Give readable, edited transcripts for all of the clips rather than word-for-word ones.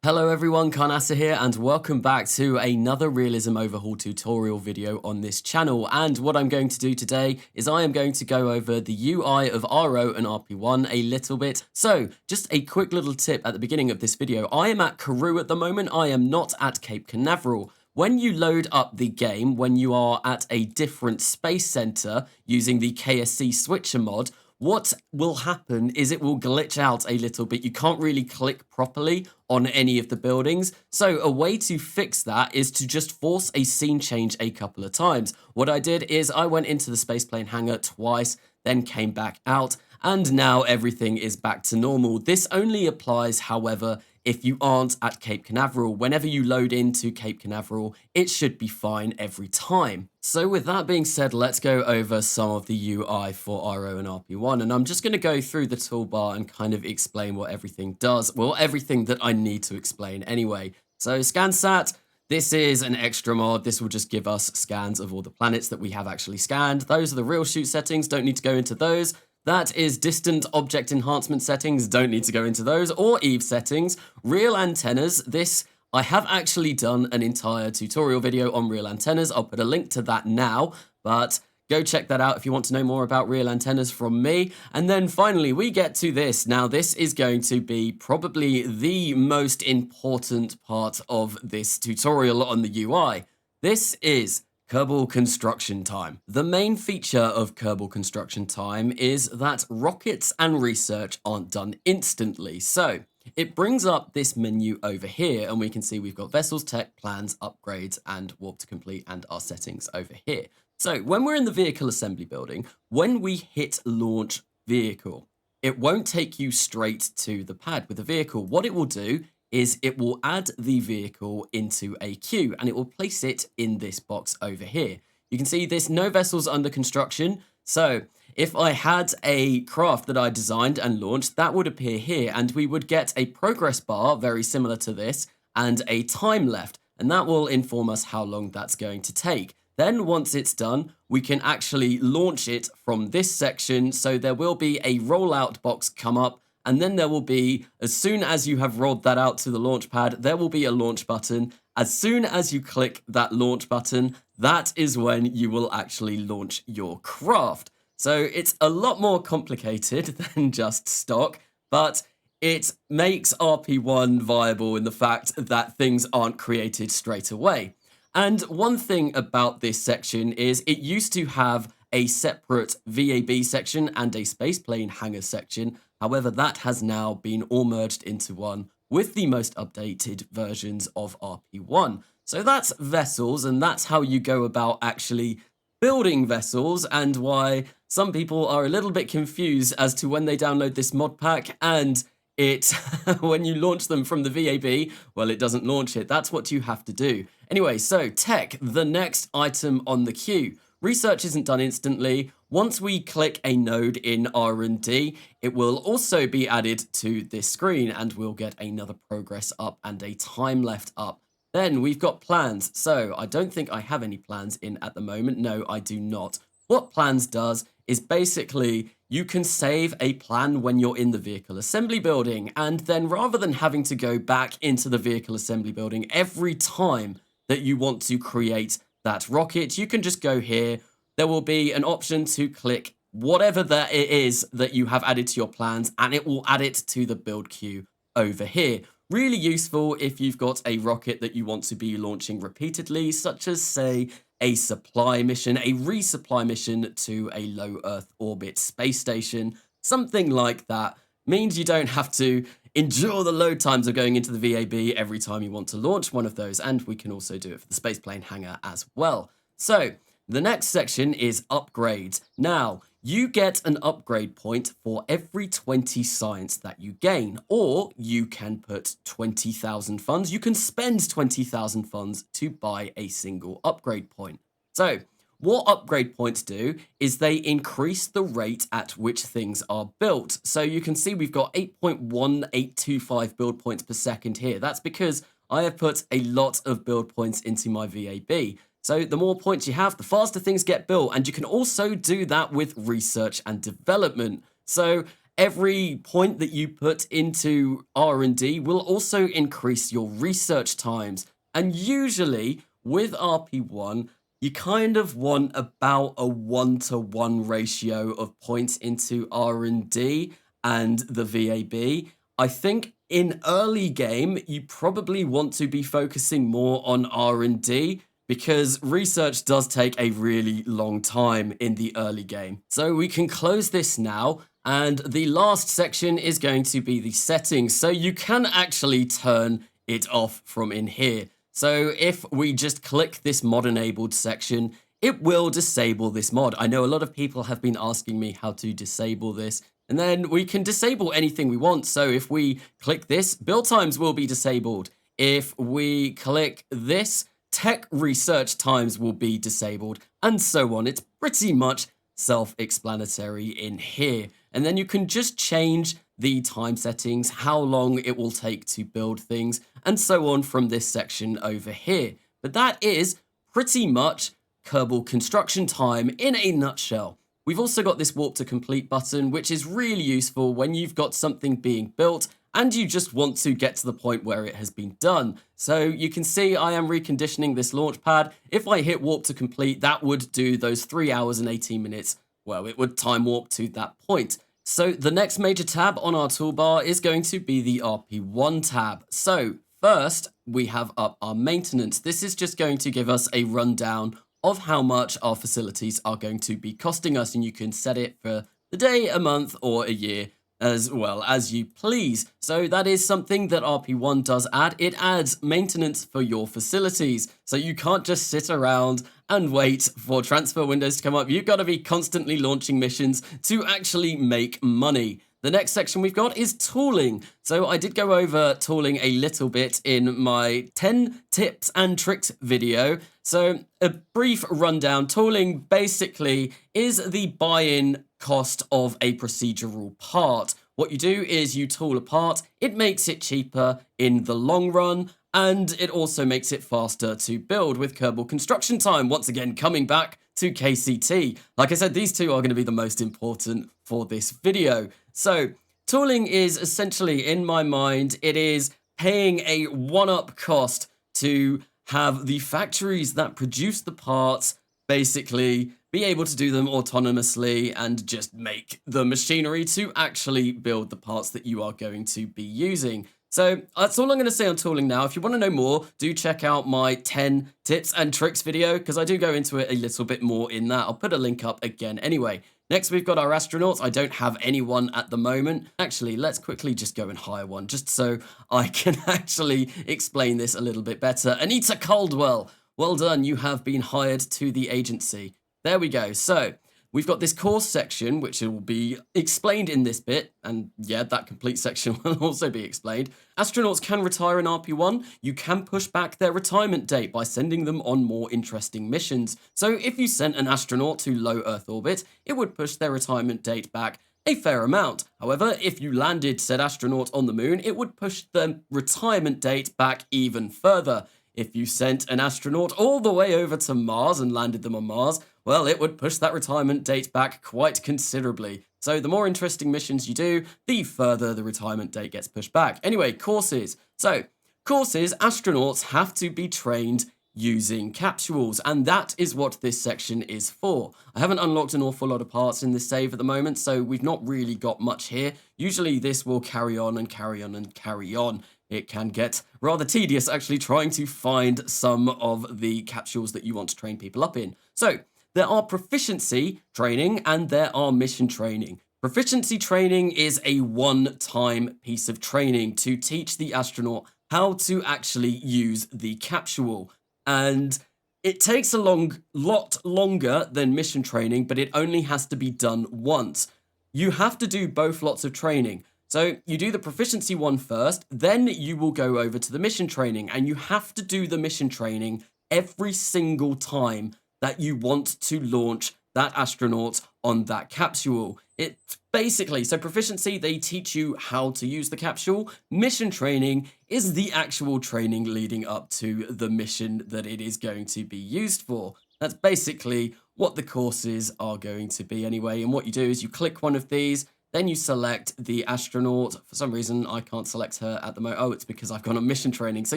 Hello everyone, Carnasa here and welcome back to another Realism overhaul tutorial video on this channel. And what I'm going to do today is I am going to go over the UI of RO and RP-1 a little bit. So just a quick little tip at the beginning of this video. I am at Karoo at the moment, I am not at Cape Canaveral. When you load up the game, when you are at a different space center using the KSC switcher mod, what will happen is it will glitch out a little bit. You can't really click properly on any of the buildings. So a way to fix that is to just force a scene change a couple of times. What I did is I went into the spaceplane hangar twice, then came back out, and now everything is back to normal. This only applies, however, if you aren't at Cape Canaveral. Whenever you load into Cape Canaveral, it should be fine every time. So with that being said, let's go over some of the UI for RO and RP-1, and I'm just going to go through the toolbar and kind of explain what everything does. Well, everything that I need to explain anyway. So ScanSat, this is an extra mod. This will just give us scans of all the planets that we have actually scanned. Those are the real shoot settings, don't need to go into those. That is distant object enhancement settings, don't need to go into those, or Eve settings. Real antennas, this, I have actually done an entire tutorial video on real antennas. I'll put a link to that now, but go check that out if you want to know more about real antennas from me. And then finally, we get to this. Now, this is going to be probably the most important part of this tutorial on the UI. This is Kerbal Construction time. The main feature of Kerbal Construction time is that rockets and research aren't done instantly. So it brings up this menu over here, and we can see we've got vessels, tech, plans, upgrades, and warp to complete, and our settings over here. So when we're in the vehicle assembly building, when we hit launch vehicle, it won't take you straight to the pad with the vehicle. What it will do is it will add the vehicle into a queue and it will place it in this box over here. You can see there's no vessels under construction. So if I had a craft that I designed and launched, that would appear here and we would get a progress bar very similar to this and a time left. And that will inform us how long that's going to take. Then once it's done, we can actually launch it from this section. So there will be a rollout box come up. And then there will be, as soon as you have rolled that out to the launch pad, there will be a launch button. As soon as you click that launch button, that is when you will actually launch your craft. So it's a lot more complicated than just stock, but it makes RP-1 viable in the fact that things aren't created straight away. And one thing about this section is it used to have a separate VAB section and a spaceplane hangar section. However, that has now been all merged into one with the most updated versions of RP-1. So that's vessels, and that's how you go about actually building vessels, and why some people are a little bit confused as to when they download this mod pack and it, when you launch them from the VAB, well, it doesn't launch it. That's what you have to do. Anyway, so tech, the next item on the queue. Research isn't done instantly. Once we click a node in R&D, it will also be added to this screen and we'll get another progress up and a time left up. Then we've got plans. So I don't think I have any plans in at the moment. No, I do not. What plans does is basically you can save a plan when you're in the vehicle assembly building, and then rather than having to go back into the vehicle assembly building every time that you want to create that rocket, you can just go here. There will be an option to click whatever that it is that you have added to your plans, and it will add it to the build queue over here. Really useful if you've got a rocket that you want to be launching repeatedly, such as, say, a supply mission, a resupply mission to a low Earth orbit space station. Something like that means you don't have to endure the load times of going into the VAB every time you want to launch one of those, and we can also do it for the spaceplane hangar as well. So the next section is upgrades. Now, you get an upgrade point for every 20 science that you gain, or you can put 20,000 funds. You can spend 20,000 funds to buy a single upgrade point. So what upgrade points do is they increase the rate at which things are built. So you can see we've got 8.1825 build points per second here. That's because I have put a lot of build points into my VAB. So the more points you have, the faster things get built. And you can also do that with research and development. So every point that you put into R&D will also increase your research times. And usually with RP1, you kind of want about a 1-to-1 ratio of points into R&D and the VAB. I think in early game, you probably want to be focusing more on R&D because research does take a really long time in the early game. So we can close this now, and the last section is going to be the settings. So you can actually turn it off from in here. So if we just click this mod enabled section, it will disable this mod. I know a lot of people have been asking me how to disable this, and then we can disable anything we want. So if we click this, build times will be disabled. If we click this, tech research times will be disabled, and so on. It's pretty much self-explanatory in here. And then you can just change the time settings, how long it will take to build things, and so on from this section over here. But that is pretty much Kerbal Construction time in a nutshell. We've also got this warp to complete button, which is really useful when you've got something being built and you just want to get to the point where it has been done. So you can see I am reconditioning this launch pad. If I hit warp to complete, that would do those 3 hours and 18 minutes. Well, it would time warp to that point. So the next major tab on our toolbar is going to be the RP1 tab. So first, we have up our maintenance. This is just going to give us a rundown of how much our facilities are going to be costing us, and you can set it for the day, a month, or a year, as well as you please. So that is something that RP1 does add. It adds maintenance for your facilities. So you can't just sit around and wait for transfer windows to come up. You've got to be constantly launching missions to actually make money. The next section we've got is tooling. So I did go over tooling a little bit in my 10 tips and tricks video. So a brief rundown. Tooling basically is the buy-in cost of a procedural part. What you do is you tool a part, it makes it cheaper in the long run, and it also makes it faster to build with Kerbal Construction time. Once again, coming back to KCT. Like I said, these two are going to be the most important for this video. So tooling is essentially, in my mind, it is paying a one-up cost to have the factories that produce the parts basically be able to do them autonomously and just make the machinery to actually build the parts that you are going to be using. So that's all I'm going to say on tooling now. If you want to know more, do check out my 10 tips and tricks video, because I do go into it a little bit more in that. I'll put a link up again anyway. Next, we've got our astronauts. I don't have anyone at the moment. Actually, let's quickly just go and hire one, just so I can actually explain this a little bit better. Anita Caldwell, well done. You have been hired to the agency. There we go. So we've got this course section, which will be explained in this bit. And yeah, that complete section will also be explained. Astronauts can retire in RP1. You can push back their retirement date by sending them on more interesting missions. So if you sent an astronaut to low Earth orbit, it would push their retirement date back a fair amount. However, if you landed said astronaut on the moon, it would push the retirement date back even further. If you sent an astronaut all the way over to Mars and landed them on Mars, well, it would push that retirement date back quite considerably. So the more interesting missions you do, the further the retirement date gets pushed back. Anyway, courses. So courses, astronauts have to be trained using capsules, and that is what this section is for. I haven't unlocked an awful lot of parts in this save at the moment, so we've not really got much here. Usually this will carry on and carry on and carry on. It can get rather tedious actually trying to find some of the capsules that you want to train people up in. So there are proficiency training and there are mission training. Proficiency training is a one-time piece of training to teach the astronaut how to actually use the capsule. And it takes a lot longer than mission training, but it only has to be done once. You have to do both lots of training. So you do the proficiency one first, then you will go over to the mission training, and you have to do the mission training every single time that you want to launch that astronaut on that capsule. It's basically, so proficiency, they teach you how to use the capsule. Mission training is the actual training leading up to the mission that it is going to be used for. That's basically what the courses are going to be anyway. And what you do is you click one of these, Then you select the astronaut. For some reason, I can't select her at the moment. Oh, it's because I've gone on mission training. So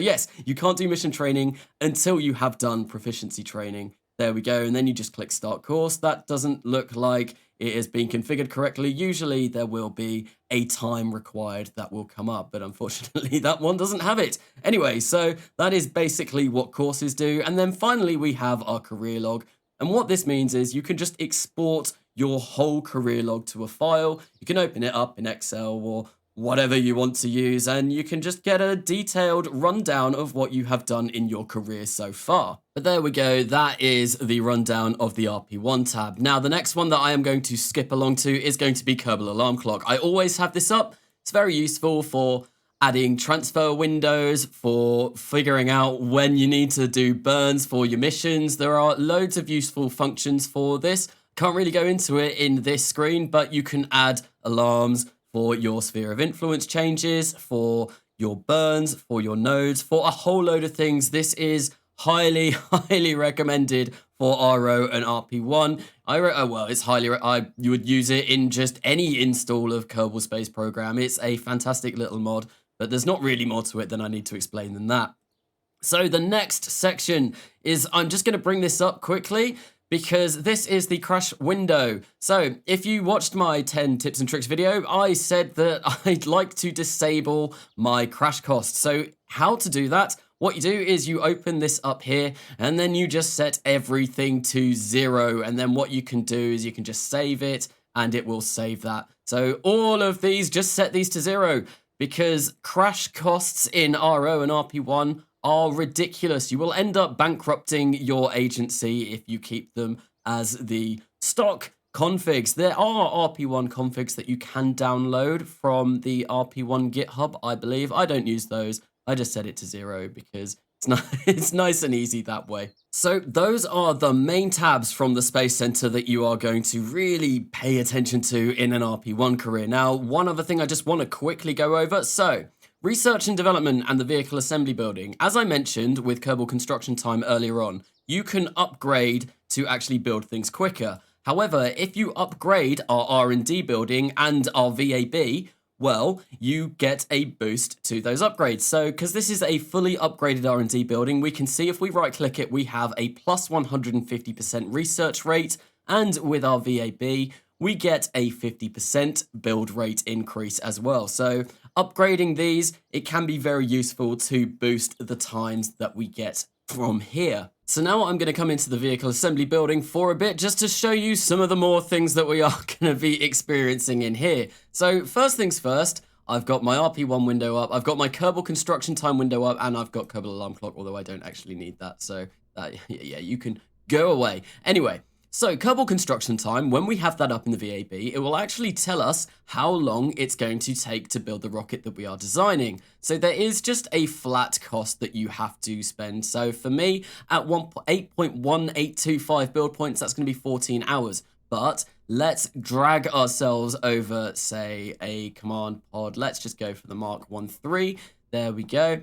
yes, you can't do mission training until you have done proficiency training. There we go. And then you just click start course. That doesn't look like it is being configured correctly. Usually there will be a time required that will come up, but unfortunately that one doesn't have it. Anyway, so that is basically what courses do. And then finally we have our career log. And what this means is you can just export your whole career log to a file. You can open it up in Excel or whatever you want to use, and you can just get a detailed rundown of what you have done in your career so far. But there we go, that is the rundown of the RP-1 tab. Now, the next one that I am going to skip along to is going to be Kerbal Alarm Clock. I always have this up. It's very useful for adding transfer windows, for figuring out when you need to do burns for your missions. There are loads of useful functions for this. Can't really go into it in this screen, but you can add alarms for your sphere of influence changes, for your burns, for your nodes, for a whole load of things. This is highly, highly recommended for RO and RP-1. Well, it's highly, you would use it in just any install of Kerbal Space Program. It's a fantastic little mod, but there's not really more to it than I need to explain than that. So the next section is, I'm just going to bring this up quickly, because this is the crash window. So if you watched my 10 tips and tricks video, I said that I'd like to disable my crash cost. So how to do that? What you do is you open this up here and then you just set everything to 0. And then what you can do is you can just save it and it will save that. So all of these, just set these to 0, because crash costs in RO and RP-1 are ridiculous. You will end up bankrupting your agency if you keep them as the stock configs. There are RP-1 configs that you can download from the RP-1 GitHub, I believe. I don't use those. I just set it to 0 because it's nice and easy that way. So those are the main tabs from the Space Center that you are going to really pay attention to in an RP-1 career. Now, one other thing I just want to quickly go over. So research and development and the vehicle assembly building. As I mentioned with Kerbal Construction Time earlier on, you can upgrade to actually build things quicker. However, if you upgrade our R&D building and our VAB, well, you get a boost to those upgrades. So, because this is a fully upgraded R&D building, we can see if we right-click it, we have a plus 150% research rate, and with our VAB, we get a 50% build rate increase as well. So upgrading these, it can be very useful to boost the times that we get from here. So now I'm going to come into the vehicle assembly building for a bit, just to show you some of the more things that we are going to be experiencing in here. So first things first, I've got my RP-1 window up, I've got my Kerbal Construction Time window up, and I've got Kerbal Alarm Clock, although I don't actually need that. So yeah, you can go away. Anyway, so Kerbal Construction Time, when we have that up in the VAB, it will actually tell us how long it's going to take to build the rocket that we are designing. So there is just a flat cost that you have to spend. So for me, at 8.1825 build points, that's going to be 14 hours. But let's drag ourselves over, say, a command pod. Let's just go for the Mark 1.3. There we go.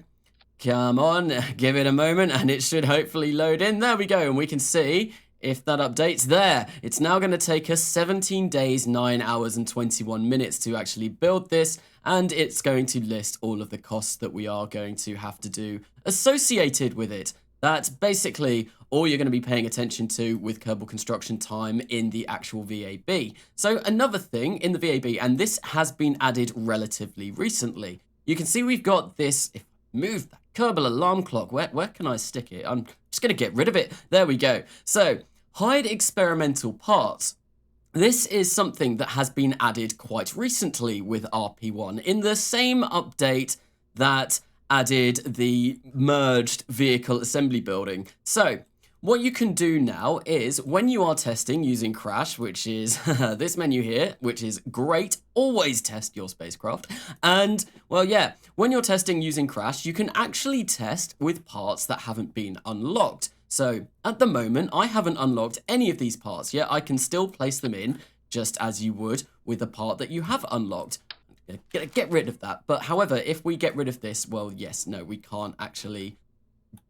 Come on, give it a moment, and it should hopefully load in. There we go, and we can see if that updates there. It's now going to take us 17 days, 9 hours and 21 minutes to actually build this, and it's going to list all of the costs that we are going to have to do associated with it. That's basically all you're going to be paying attention to with Kerbal Construction Time in the actual VAB. So another thing in the VAB, and this has been added relatively recently, you can see we've got this, if I move that Kerbal Alarm Clock, where can I stick it? I'm just going to get rid of it. There we go. So hide experimental parts. This is something that has been added quite recently with RP-1 in the same update that added the merged vehicle assembly building. So what you can do now is when you are testing using Crash, which is this menu here, which is great, always test your spacecraft. And well, yeah, when you're testing using Crash, you can actually test with parts that haven't been unlocked. So at the moment, I haven't unlocked any of these parts yet. I can still place them in just as you would with a part that you have unlocked. Get rid of that. But however, if we get rid of this, well, yes, no, we can't actually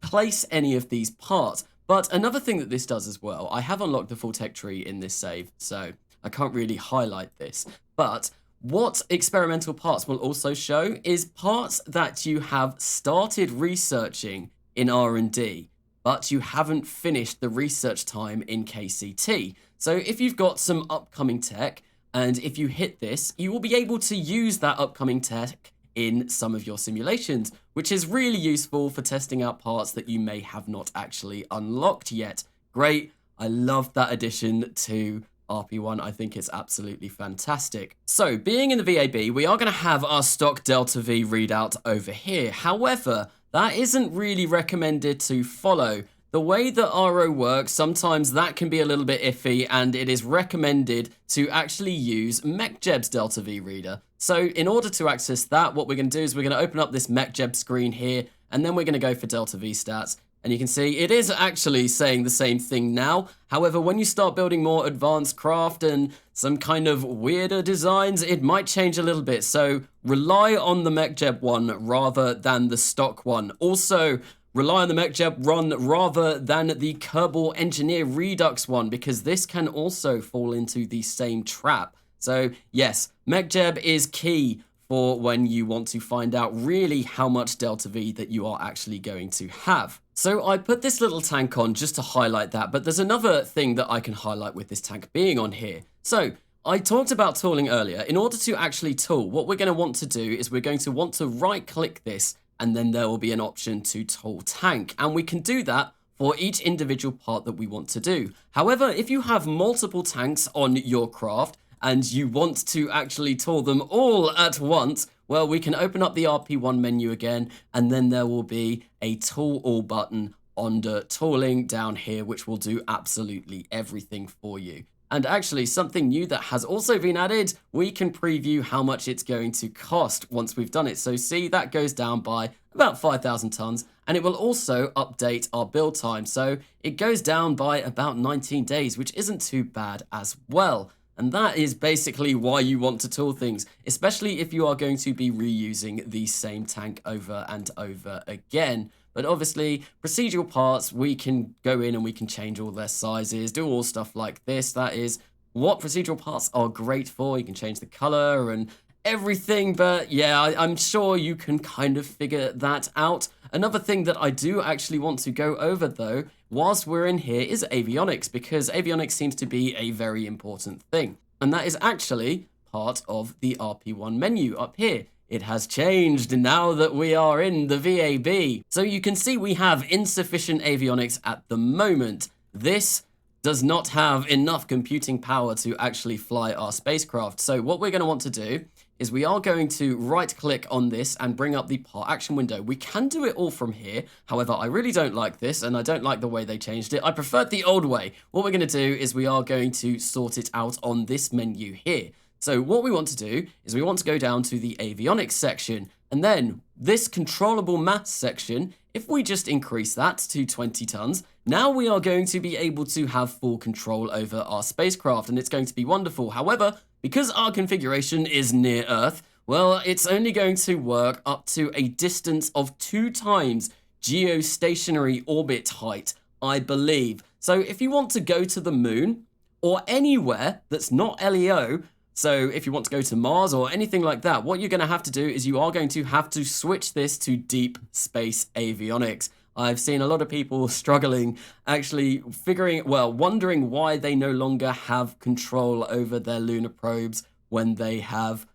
place any of these parts. But another thing that this does as well, I have unlocked the full tech tree in this save, so I can't really highlight this. But What experimental parts will also show is parts that you have started researching in R&D, but you haven't finished the research time in KCT. So if you've got some upcoming tech, and if you hit this, you will be able to use that upcoming tech in some of your simulations, which is really useful for testing out parts that you may have not actually unlocked yet. Great, I love that addition to RP-1, I think it's absolutely fantastic. So, being in the VAB, we are going to have our stock Delta V readout over here. However, that isn't really recommended to follow. The way that RO works, sometimes that can be a little bit iffy, and it is recommended to actually use MechJeb's Delta V reader. So, in order to access that, what we're going to do is we're going to open up this MechJeb screen here, and then we're going to go for Delta V stats. And you can see it is actually saying the same thing now. However, when you start building more advanced craft and some kind of weirder designs, it might change a little bit. So rely on the MechJeb one rather than the stock one. Also, rely on the MechJeb one rather than the Kerbal Engineer Redux one, because this can also fall into the same trap. So yes, MechJeb is key for when you want to find out really how much Delta V that you are actually going to have. So I put this little tank on just to highlight that, but there's another thing that I can highlight with this tank being on here. So I talked about tooling earlier. In order to actually tool, what we're going to want to do is we're going to want to right click this, and then there will be an option to tool tank. And we can do that for each individual part that we want to do. However, if you have multiple tanks on your craft, and you want to actually tool them all at once, well, we can open up the RP-1 menu again, and then there will be a tool all button under tooling down here, which will do absolutely everything for you. And actually, something new that has also been added, we can preview how much it's going to cost once we've done it. So see, that goes down by about 5,000 tons, and it will also update our build time. So it goes down by about 19 days, which isn't too bad as well. And that is basically why you want to tool things, especially if you are going to be reusing the same tank over and over again. But obviously, procedural parts, we can go in and we can change all their sizes, do all stuff like this. That is what procedural parts are great for. You can change the color and everything, but yeah, I'm sure you can kind of figure that out. Another thing that I do actually want to go over though, whilst we're in here, is avionics, because avionics seems to be a very important thing. And that is actually part of the RP-1 menu up here. It has changed now that we are in the VAB. So you can see we have insufficient avionics at the moment. This does not have enough computing power to actually fly our spacecraft. So what we're going to want to do is we are going to right click on this and bring up the part action window. We can do it all from here. However, I really don't like this, and I don't like the way they changed it. I preferred the old way. What we're going to do is we are going to sort it out on this menu here. So what we want to do is we want to go down to the avionics section, and then this controllable mass section, if we just increase that to 20 tons, now we are going to be able to have full control over our spacecraft, and it's going to be wonderful. However, because our configuration is near Earth, well, it's only going to work up to a distance of 2 times geostationary orbit height, I believe. So if you want to go to the moon or anywhere that's not LEO, so if you want to go to Mars or anything like that, what you're going to have to do is you are going to have to switch this to deep space avionics. I've seen a lot of people struggling, actually wondering why they no longer have control over their lunar probes when they have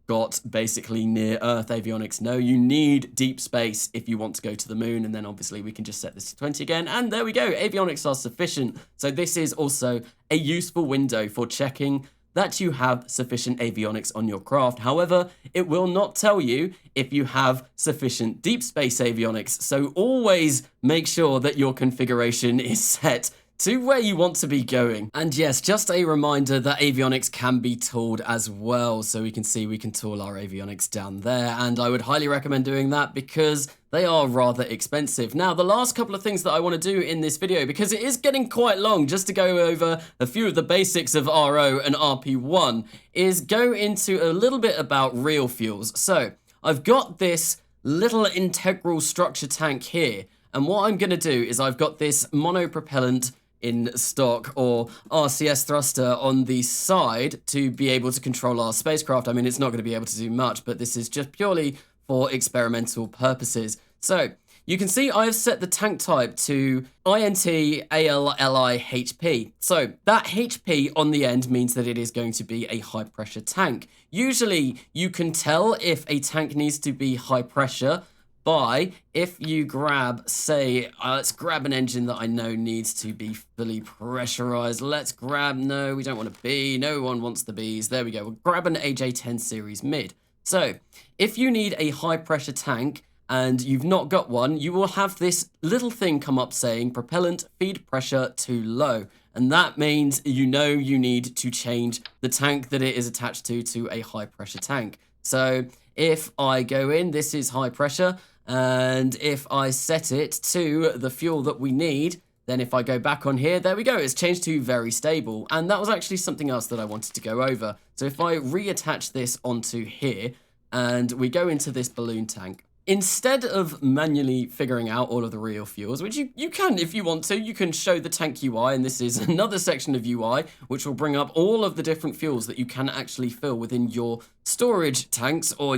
got basically near Earth avionics. No, you need deep space if you want to go to the moon, and then obviously we can just set this to 20 again, and there we go, avionics are sufficient. So this is also a useful window for checking that you have sufficient avionics on your craft. However, it will not tell you if you have sufficient deep space avionics, so always make sure that your configuration is set to where you want to be going. And yes, just a reminder that avionics can be tooled as well, so we can see we can tool our avionics down there, and I would highly recommend doing that because they are rather expensive. Now, the last couple of things that I want to do in this video, because it is getting quite long, just to go over a few of the basics of RO and RP-1, is go into a little bit about real fuels. So, I've got this little integral structure tank here, and what I'm going to do is I've got this monopropellant in stock or RCS thruster on the side to be able to control our spacecraft. I mean, it's not going to be able to do much, but this is just purely for experimental purposes. So you can see I've set the tank type to INT ALLI HP. So that HP on the end means that it is going to be a high pressure tank. Usually you can tell if a tank needs to be high pressure by if you grab, say, let's grab an engine that I know needs to be fully pressurized. Let's grab, no, we don't want a B. No one wants the Bs. There we go. We'll grab an AJ10 series mid. So if you need a high pressure tank and you've not got one, you will have this little thing come up saying propellant feed pressure too low. And that means you know you need to change the tank that it is attached to a high pressure tank. So if I go in, this is high pressure, and if I set it to the fuel that we need, then if I go back on here, there we go, it's changed to very stable. And that was actually something else that I wanted to go over. So if I reattach this onto here, and we go into this balloon tank, instead of manually figuring out all of the real fuels, which you can if you want to, you can show the tank UI, and this is another section of UI, which will bring up all of the different fuels that you can actually fill within your storage tanks or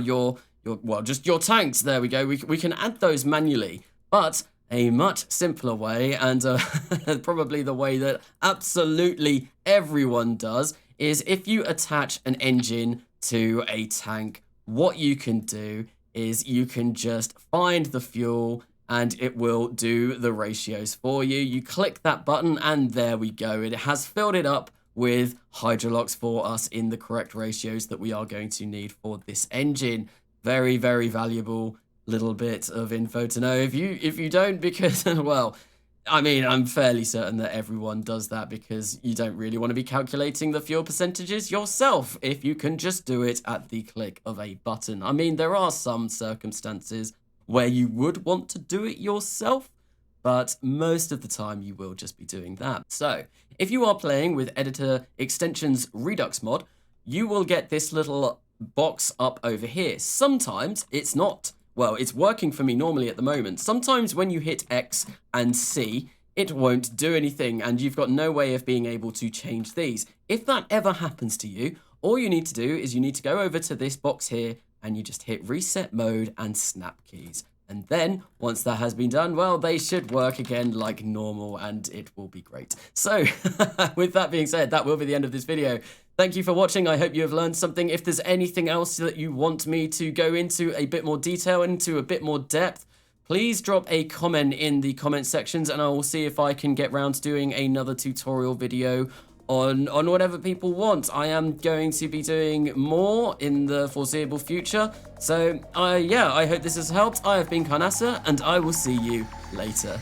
well, just your tanks. There we go. We can add those manually, but a much simpler way, and probably the way that absolutely everyone does, is if you attach an engine to a tank, what you can do is you can just find the fuel and it will do the ratios for you. You click that button and there we go. It has filled it up with hydrolox for us in the correct ratios that we are going to need for this engine. Very, very valuable little bit of info to know if you don't, because, well, I mean, I'm fairly certain that everyone does that because you don't really want to be calculating the fuel percentages yourself if you can just do it at the click of a button. I mean, there are some circumstances where you would want to do it yourself, but most of the time you will just be doing that. So if you are playing with Editor Extensions Redux mod, you will get this little box up over here. Sometimes it's not. Well, it's working for me normally at the moment. Sometimes when you hit X and C, it won't do anything and you've got no way of being able to change these. If that ever happens to you, all you need to do is you need to go over to this box here and you just hit reset mode and snap keys. And then once that has been done, well, they should work again like normal and it will be great. So with that being said, that will be the end of this video. Thank you for watching. I hope you have learned something. If there's anything else that you want me to go into a bit more detail, into a bit more depth, please drop a comment in the comment sections and I will see if I can get round to doing another tutorial video on whatever people want. I am going to be doing more in the foreseeable future. So yeah, I hope this has helped. I have been Carnasa and I will see you later.